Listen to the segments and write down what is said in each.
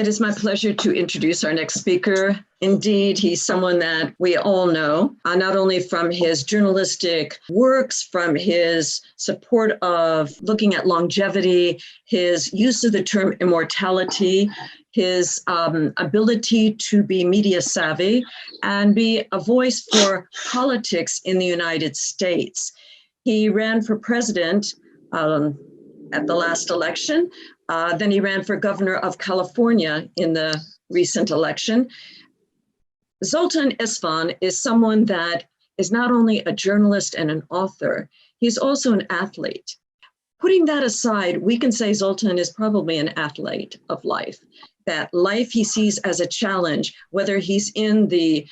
It is my pleasure to introduce our next speaker. Indeed, he's someone that we all know, not only from his journalistic works, from his support of looking at longevity, his use of the term immortality, his ability to be media savvy and be a voice for politics in the United States. He ran for president at the last election. Then he ran for governor of California in the recent election. Zoltan Istvan is someone that is not only a journalist and an author, he's also an athlete. Putting that aside, we can say Zoltan is probably an athlete of life. That life he sees as a challenge, whether he's in the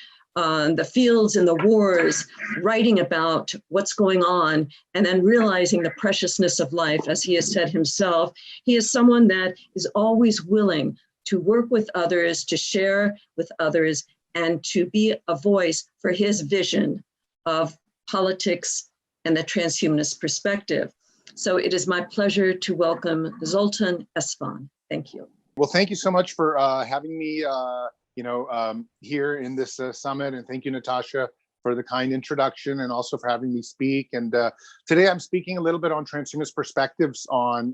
fields, in the wars, writing about what's going on, and then realizing the preciousness of life, as he has said himself. He is someone that is always willing to work with others, to share with others, and to be a voice for his vision of politics and the transhumanist perspective. So it is my pleasure to welcome Zoltan Istvan. Thank you. Well, thank you so much for having me here in this summit. And thank you, Natasha, for the kind introduction and also for having me speak. And today I'm speaking a little bit on transhumanist perspectives on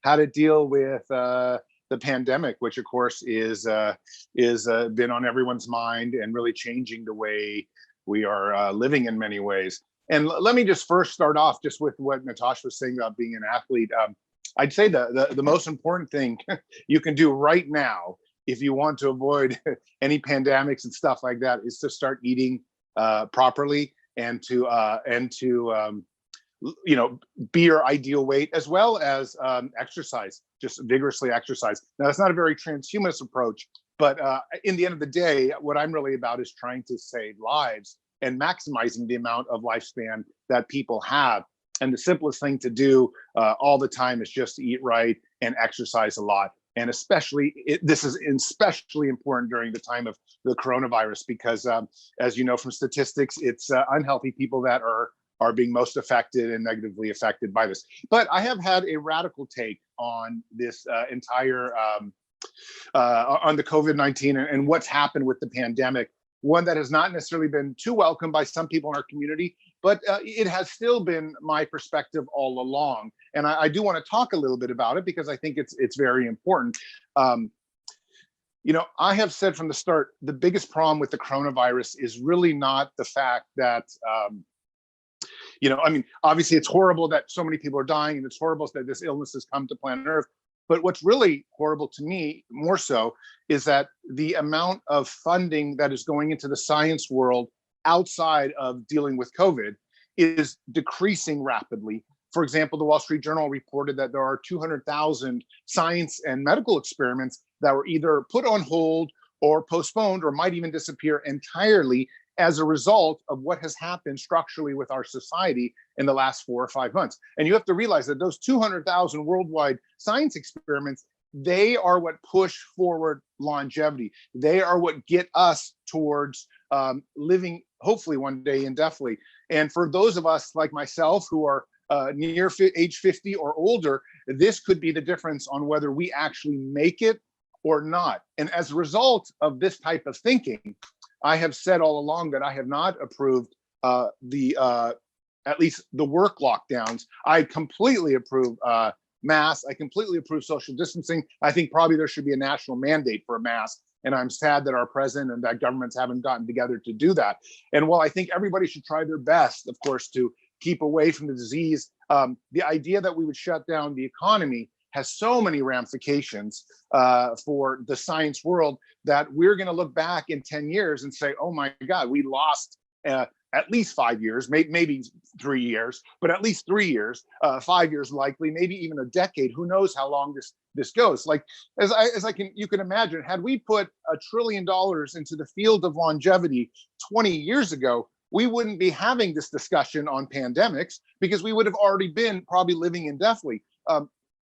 how to deal with the pandemic, which of course is been on everyone's mind and really changing the way we are living in many ways. And let me just first start off just with what Natasha was saying about being an athlete. I'd say the most important thing you can do right now if you want to avoid any pandemics and stuff like that is to start eating properly and to be your ideal weight, as well as exercise, just vigorously exercise. Now, that's not a very transhumanist approach, but in the end of the day, what I'm really about is trying to save lives and maximizing the amount of lifespan that people have. And the simplest thing to do all the time is just to eat right and exercise a lot. And especially, this is especially important during the time of the coronavirus, because as you know from statistics, it's unhealthy people that are being most affected and negatively affected by this. But I have had a radical take on this entire, on the COVID-19 and what's happened with the pandemic. One that has not necessarily been too welcome by some people in our community, but it has still been my perspective all along. And I do want to talk a little bit about it because I think it's very important. I have said from the start, the biggest problem with the coronavirus is really not the fact that, obviously it's horrible that so many people are dying and it's horrible that this illness has come to planet Earth. But what's really horrible to me, more so, is that the amount of funding that is going into the science world outside of dealing with COVID is decreasing rapidly. For example, the Wall Street Journal reported that there are 200,000 science and medical experiments that were either put on hold or postponed or might even disappear entirely as a result of what has happened structurally with our society in the last 4 or 5 months. And you have to realize that those 200,000 worldwide science experiments, they are what push forward longevity. They are what get us towards living, hopefully one day indefinitely. And for those of us like myself who are near age 50 or older, this could be the difference on whether we actually make it or not. And as a result of this type of thinking, I have said all along that I have not approved at least the work lockdowns. I completely approve masks. I completely approve social distancing. I think probably there should be a national mandate for a mask. And I'm sad that our president and that governments haven't gotten together to do that. And while I think everybody should try their best, of course, to keep away from the disease, the idea that we would shut down the economy has so many ramifications for the science world that we're going to look back in 10 years and say, oh my God, we lost at least 5 years, maybe 3 years, but at least 3 years, 5 years likely, maybe even a decade. Who knows how long this goes? Like you can imagine, had we put $1 trillion into the field of longevity 20 years ago, we wouldn't be having this discussion on pandemics because we would have already been probably living indefinitely.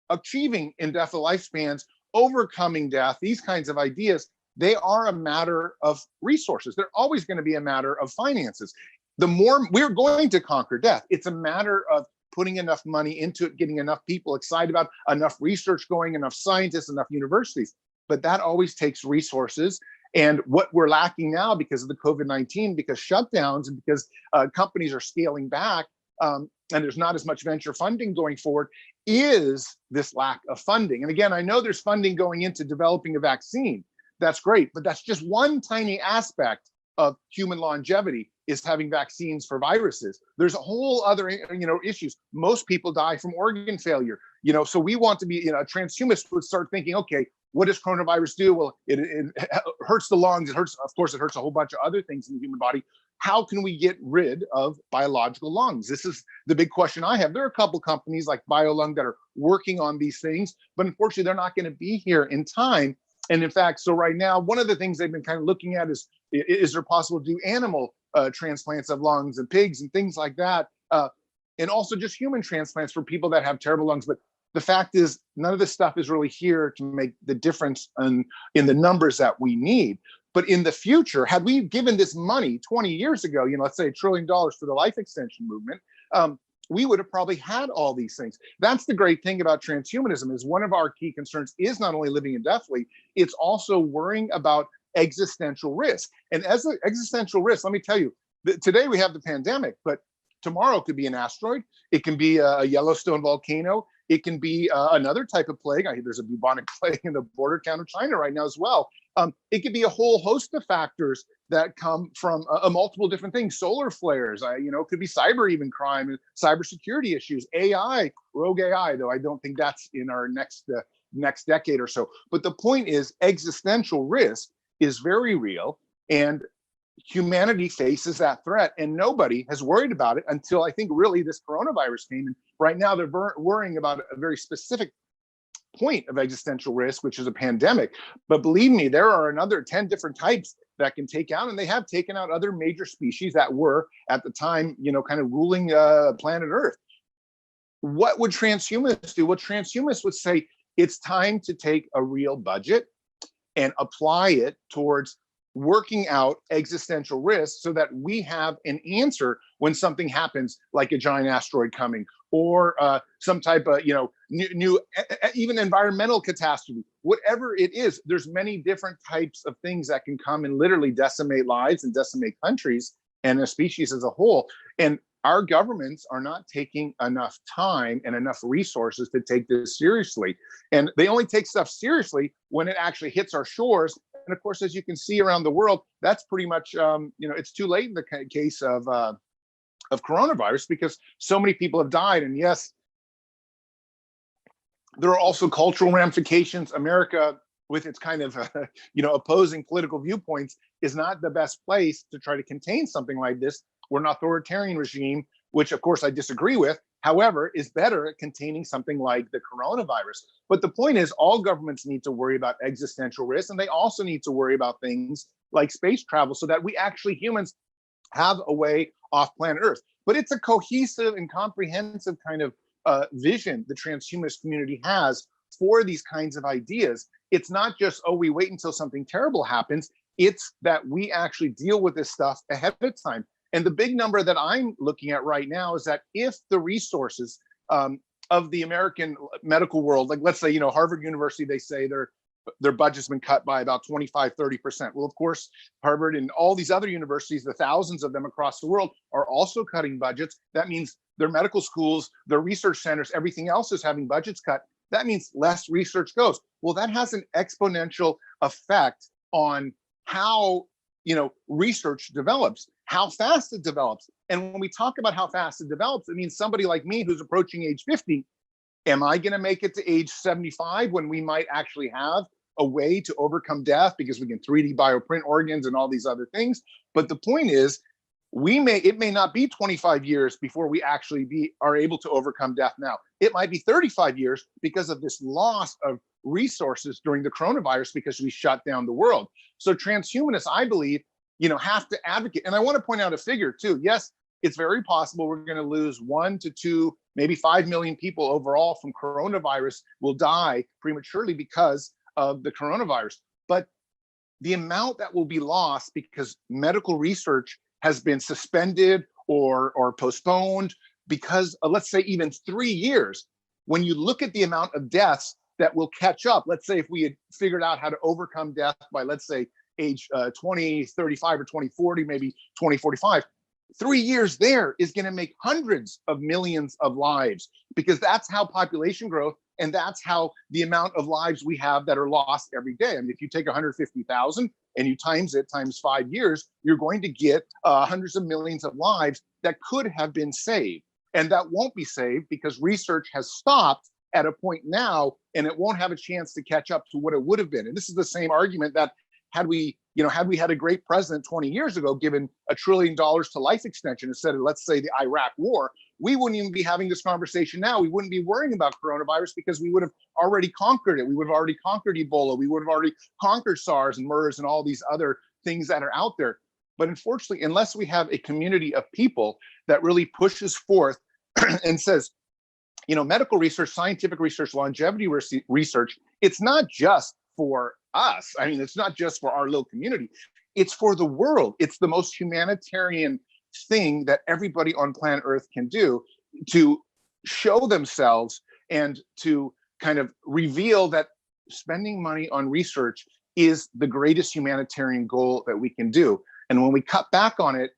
Achieving indefinite lifespans, overcoming death, these kinds of ideas, they are a matter of resources. They're always going to be a matter of finances. The more we're going to conquer death, it's a matter of putting enough money into it, getting enough people excited about, enough research going, enough scientists, enough universities. but that always takes resources. And what we're lacking now because of the COVID-19, because shutdowns and because companies are scaling back, and there's not as much venture funding going forward, is this lack of funding. And again, I know there's funding going into developing a vaccine. That's great, but that's just one tiny aspect of human longevity, is having vaccines for viruses. There's a whole other, issues. Most people die from organ failure, so we want to be, a transhumanist would start thinking, okay, what does coronavirus do? Well, it hurts the lungs. It hurts, of course, it hurts a whole bunch of other things in the human body. How can we get rid of biological lungs? This is the big question I have. There are a couple companies like BioLung that are working on these things, but unfortunately, they're not going to be here in time. And in fact, so right now, one of the things they've been kind of looking at is there possible to do animal transplants of lungs and pigs and things like that, and also just human transplants for people that have terrible lungs. But the fact is, none of this stuff is really here to make the difference in the numbers that we need. But in the future, had we given this money 20 years ago, let's say $1 trillion for the life extension movement, we would have probably had all these things. That's the great thing about transhumanism, is one of our key concerns is not only living indefinitely, it's also worrying about existential risk. And as an existential risk, let me tell you, today we have the pandemic, but tomorrow could be an asteroid. It can be a Yellowstone volcano. It can be another type of plague. There's a bubonic plague in the border town of China right now as well. It could be a whole host of factors that come from multiple different things. Solar flares, it could be cyber even crime and cybersecurity issues, AI, rogue AI, though I don't think that's in our next decade or so. But the point is, existential risk is very real, and humanity faces that threat, and nobody has worried about it until I think really this coronavirus came. And right now they're worrying about a very specific point of existential risk, which is a pandemic. But believe me, there are another 10 different types that can take out, and they have taken out other major species that were at the time, kind of ruling planet Earth. What would transhumanists do? Well, transhumanists would say it's time to take a real budget and apply it towards working out existential risks so that we have an answer when something happens, like a giant asteroid coming, or some type of new even environmental catastrophe. Whatever it is, there's many different types of things that can come and literally decimate lives and decimate countries and a species as a whole. And our governments are not taking enough time and enough resources to take this seriously. And they only take stuff seriously when it actually hits our shores. And of course, as you can see around the world, that's pretty much, it's too late in the case of coronavirus, because so many people have died. And yes, there are also cultural ramifications. America, with its kind of, opposing political viewpoints, is not the best place to try to contain something like this. We're an authoritarian regime, which of course I disagree with, however, is better at containing something like the coronavirus. But the point is, all governments need to worry about existential risk, and they also need to worry about things like space travel so that we actually, humans, have a way off planet Earth. But it's a cohesive and comprehensive kind of vision the transhumanist community has for these kinds of ideas. It's not just, oh, we wait until something terrible happens. It's that we actually deal with this stuff ahead of time. And the big number that I'm looking at right now is that if the resources of the American medical world, like let's say, Harvard University, they say their budget's been cut by about 25, 30%. Well, of course, Harvard and all these other universities, the thousands of them across the world, are also cutting budgets. That means their medical schools, their research centers, everything else is having budgets cut. That means less research goes. Well, that has an exponential effect on how, research develops, how fast it develops. And when we talk about how fast it develops, it means somebody like me who's approaching age 50, am I going to make it to age 75 when we might actually have a way to overcome death because we can 3D bioprint organs and all these other things? But the point is, it may not be 25 years before we actually are able to overcome death now. It might be 35 years because of this loss of resources during the coronavirus because we shut down the world. So transhumanists, I believe, have to advocate. And I want to point out a figure too. Yes, it's very possible we're going to lose 1 to 2, maybe 5 million people overall from coronavirus will die prematurely because of the coronavirus. But the amount that will be lost because medical research has been suspended or postponed because let's say even 3 years, when you look at the amount of deaths that will catch up. Let's say if we had figured out how to overcome death by, let's say, age 2035 or 2040, maybe 2045, 3 years there is going to make hundreds of millions of lives, because that's how population growth, and that's how the amount of lives we have that are lost every day. I mean, if you take 150,000 and you times it times 5 years, you're going to get hundreds of millions of lives that could have been saved. And that won't be saved because research has stopped at a point now, and it won't have a chance to catch up to what it would have been. And this is the same argument that had we had a great president 20 years ago given $1 trillion to life extension instead of, let's say, the Iraq war, we wouldn't even be having this conversation now. We wouldn't be worrying about coronavirus because we would have already conquered it. We would have already conquered Ebola. We would have already conquered SARS and MERS and all these other things that are out there. But unfortunately, unless we have a community of people that really pushes forth and says, medical research, scientific research, longevity research, it's not just for us. I mean, it's not just for our little community. It's for the world. It's the most humanitarian thing that everybody on planet Earth can do to show themselves and to kind of reveal that spending money on research is the greatest humanitarian goal that we can do. And when we cut back on it,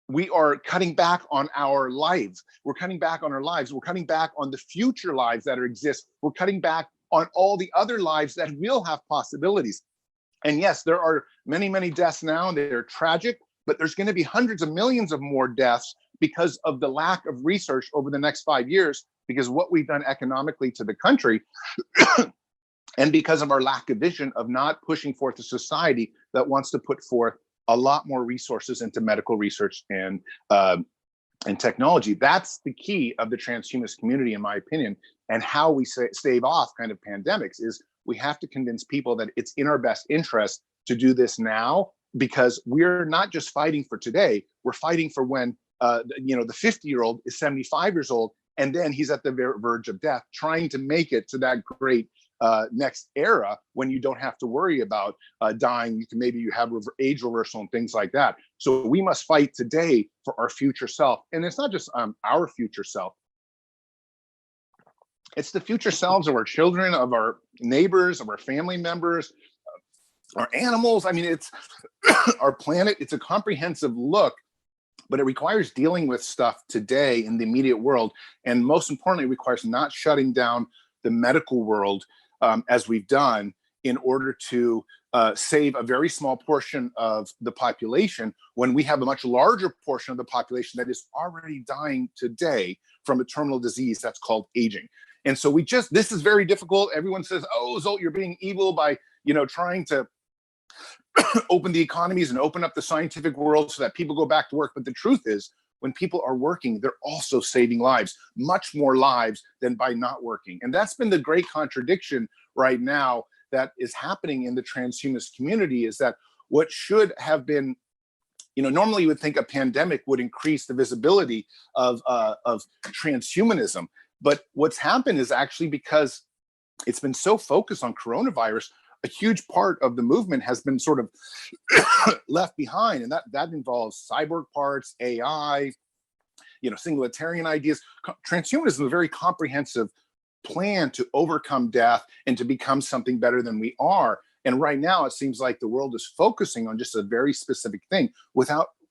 we are cutting back on our lives. We're cutting back on our lives. We're cutting back on the future lives that exist. We're cutting back on all the other lives that will have possibilities. And yes, there are many, many deaths now, and they're tragic, but there's going to be hundreds of millions of more deaths because of the lack of research over the next 5 years, because of what we've done economically to the country, and because of our lack of vision of not pushing forth a society that wants to put forth a lot more resources into medical research and technology. That's the key of the transhumanist community, in my opinion, and how we stave off kind of pandemics is we have to convince people that it's in our best interest to do this now, because we're not just fighting for today, we're fighting for when the 50-year-old is 75 years old, and then he's at the verge of death, trying to make it to that great next era when you don't have to worry about dying. You have age reversal and things like that. So we must fight today for our future self. And it's not just our future self. It's the future selves of our children, of our neighbors, of our family members, our animals. I mean, it's our planet. It's a comprehensive look, but it requires dealing with stuff today in the immediate world. And most importantly, it requires not shutting down the medical world as we've done in order to save a very small portion of the population when we have a much larger portion of the population that is already dying today from a terminal disease that's called aging. And so this is very difficult. Everyone says, oh, Zolt, you're being evil by, trying to open the economies and open up the scientific world so that people go back to work. But the truth is, when people are working, they're also saving lives, much more lives than by not working. And that's been the great contradiction right now that is happening in the transhumanist community, is that what should have been, normally you would think a pandemic would increase the visibility of transhumanism. But what's happened is actually because it's been so focused on coronavirus, a huge part of the movement has been sort of left behind. And that involves cyborg parts, AI, singularitarian ideas. Transhumanism is a very comprehensive plan to overcome death and to become something better than we are. And right now, it seems like the world is focusing on just a very specific thing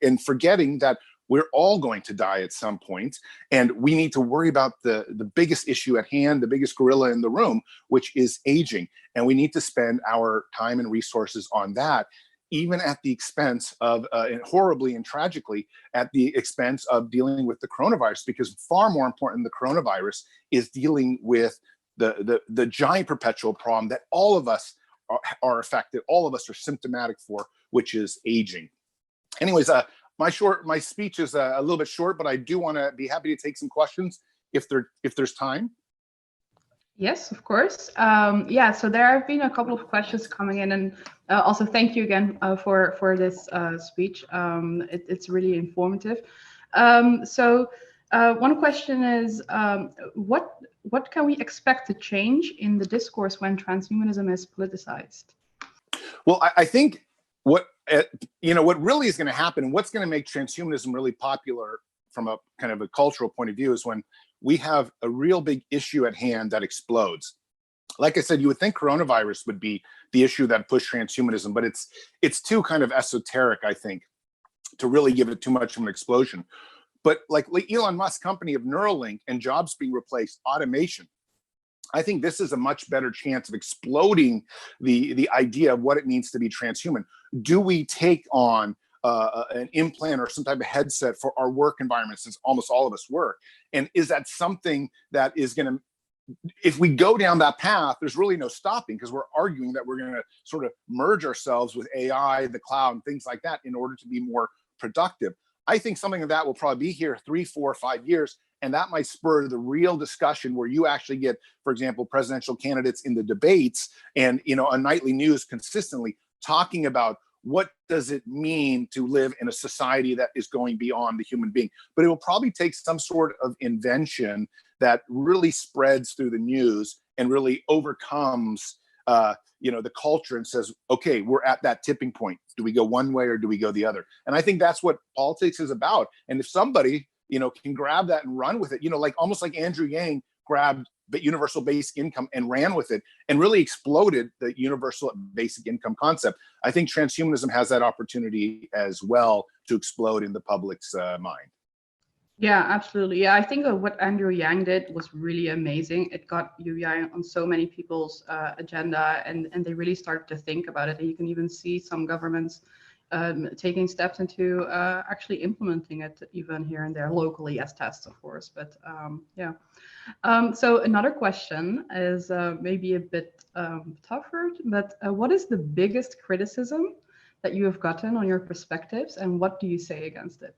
and forgetting that we're all going to die at some point, and we need to worry about the biggest issue at hand, the biggest gorilla in the room, which is aging. And we need to spend our time and resources on that, even at the expense of, and horribly and tragically, at the expense of dealing with the coronavirus, because far more important than the coronavirus is dealing with the giant perpetual problem that all of us are affected, all of us are symptomatic for, which is aging. Anyways, my speech is a little bit short, but I do want to be happy to take some questions if there's time. Yes, of course. So there have been a couple of questions coming in, and also thank you again for this speech. It's really informative. One question is, what can we expect to change in the discourse when transhumanism is politicized? Well, I think what really is going to happen, and what's going to make transhumanism really popular from a kind of a cultural point of view, is when we have a real big issue at hand that explodes. like I said, you would think coronavirus would be the issue that pushed transhumanism, but it's too kind of esoteric, I think, to really give it too much of an explosion. But like Elon Musk's company of Neuralink and jobs being replaced, automation, I think this is a much better chance of exploding the idea of what it means to be transhuman. Do we take on an implant or some type of headset for our work environment, since almost all of us work? And is that something that is going to, if we go down that path, there's really no stopping, because we're arguing that we're going to sort of merge ourselves with AI, the cloud, and things like that in order to be more productive. I think something of that will probably be here 3, 4, 5 years, and that might spur the real discussion where you actually get, for example, presidential candidates in the debates and, you know, on nightly news consistently talking about what does it mean to live in a society that is going beyond the human being. But it will probably take some sort of invention that really spreads through the news and really overcomes you know, the culture and says, okay, we're at that tipping point. Do we go one way or do we go the other? And I think that's what politics is about. And if somebody, you know, can grab that and run with it, you know, like almost like Andrew Yang grabbed the universal basic income and ran with it and really exploded the universal basic income concept. I think transhumanism has that opportunity as well to explode in the public's mind. Yeah, absolutely. Yeah, I think what Andrew Yang did was really amazing. It got UEI on so many people's agenda, and they really started to think about it. And you can even see some governments taking steps into actually implementing it, even here and there locally as tests, of course. But yeah. So another question is maybe a bit tougher, but what is the biggest criticism that you have gotten on your perspectives, and what do you say against it?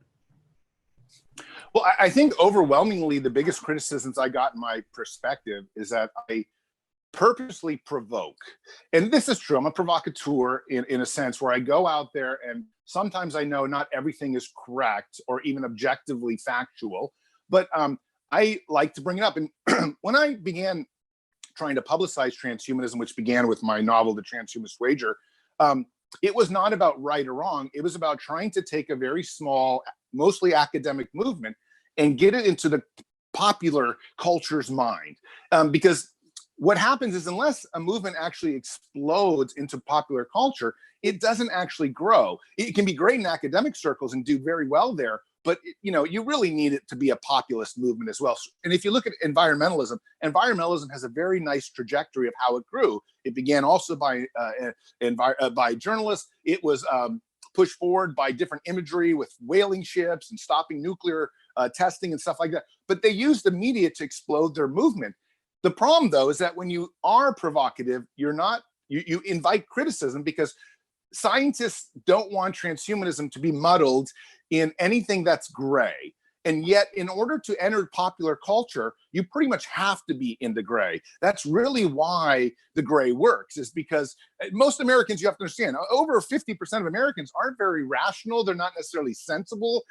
Well, I think overwhelmingly the biggest criticisms I got in my perspective is that I purposely provoke. And this is true. I'm a provocateur in a sense, where I go out there and sometimes I know not everything is correct or even objectively factual, but I like to bring it up. And when I began trying to publicize transhumanism, which began with my novel, The Transhumanist Wager, it was not about right or wrong. It was about trying to take a very small, mostly academic movement and get it into the popular culture's mind. Because what happens is, unless a movement actually explodes into popular culture, it doesn't actually grow. It can be great in academic circles and do very well there, but you know, you really need it to be a populist movement as well. And if you look at environmentalism, environmentalism has a very nice trajectory of how it grew. It began also by journalists. It was pushed forward by different imagery with whaling ships and stopping nuclear testing and stuff like that. But they used the media to explode their movement. The problem, though, is that when you are provocative, you're not, you invite criticism, because scientists don't want transhumanism to be muddled in anything that's gray. And yet, in order to enter popular culture, you pretty much have to be in the gray. That's really why the gray works, is because most Americans, you have to understand, over 50% of Americans aren't very rational. They're not necessarily sensible.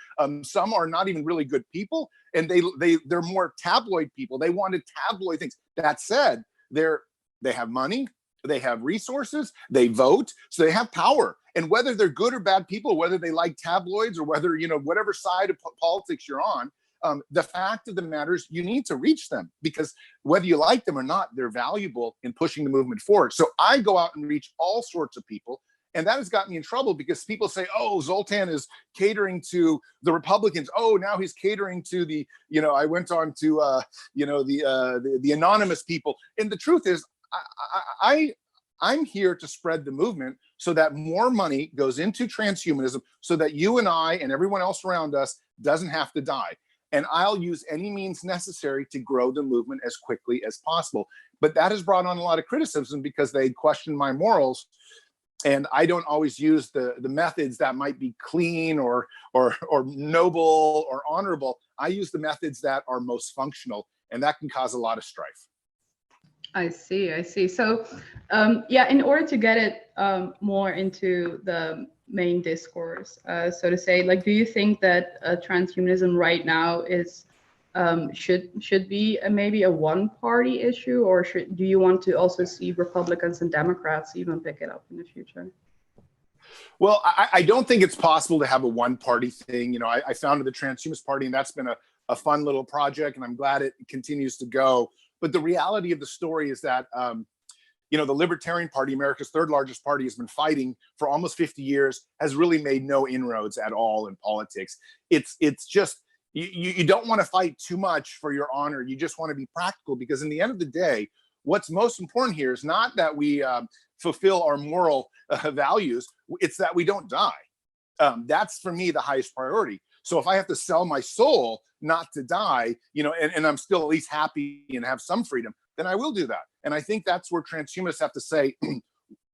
Some are not even really good people. And they're more tabloid people. They wanted tabloid things. That said, they have money, they have resources, they vote, so they have power. And whether they're good or bad people, whether they like tabloids or whether, you know, whatever side of politics you're on, the fact of the matter is you need to reach them, because whether you like them or not, they're valuable in pushing the movement forward. So I go out and reach all sorts of people. And that has gotten me in trouble, because people say, oh, Zoltan is catering to the Republicans. Oh, now he's catering to the, you know, I went on to, you know, the anonymous people. And the truth is, I'm here to spread the movement so that more money goes into transhumanism, so that you and I and everyone else around us doesn't have to die. And I'll use any means necessary to grow the movement as quickly as possible. But that has brought on a lot of criticism, because they question my morals. And I don't always use the methods that might be clean or noble or honorable. I use the methods that are most functional, and that can cause a lot of strife. I see. So, yeah, in order to get it more into the main discourse, so to say, like, do you think that transhumanism right now is should be maybe a one-party issue, or do you want to also see Republicans and Democrats even pick it up in the future? Well, I don't think it's possible to have a one-party thing. You know, I founded the Transhumanist Party, and that's been a fun little project, and I'm glad it continues to go. But the reality of the story is that You know, the Libertarian Party, America's third largest party, has been fighting for almost 50 years, has really made no inroads at all in politics. It's just, you don't want to fight too much for your honor. You just want to be practical, because in the end of the day, what's most important here is not that we fulfill our moral values, it's that we don't die. That's for me the highest priority. So if I have to sell my soul not to die, you know, and I'm still at least happy and have some freedom, then I will do that. And I think that's where transhumanists have to say,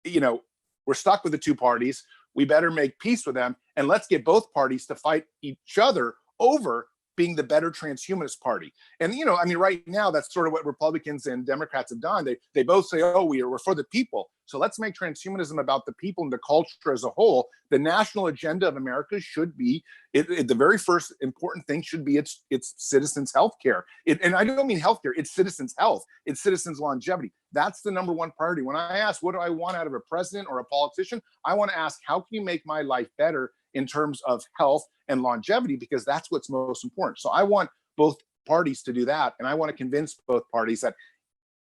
you know, we're stuck with the two parties. We better make peace with them, and let's get both parties to fight each other over being the better transhumanist party. And, you know, I mean, right now, that's sort of what Republicans and Democrats have done. They both say, oh, we're for the people. So let's make transhumanism about the people and the culture as a whole. The national agenda of America should be, the very first important thing should be its citizens' health care. And I don't mean health care, it's citizens' health, it's citizens' longevity. That's the number one priority. When I ask, what do I want out of a president or a politician? I want to ask, how can you make my life better in terms of health and longevity? Because that's what's most important. So I want both parties to do that. And I want to convince both parties that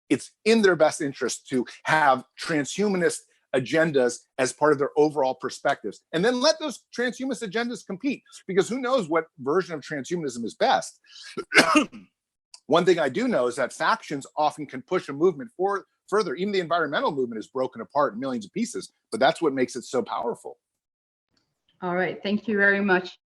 it's in their best interest to have transhumanist agendas as part of their overall perspectives. And then let those transhumanist agendas compete, because who knows what version of transhumanism is best. One thing I do know is that factions often can push a movement further. Even the environmental movement is broken apart in millions of pieces, but that's what makes it so powerful. All right, thank you very much.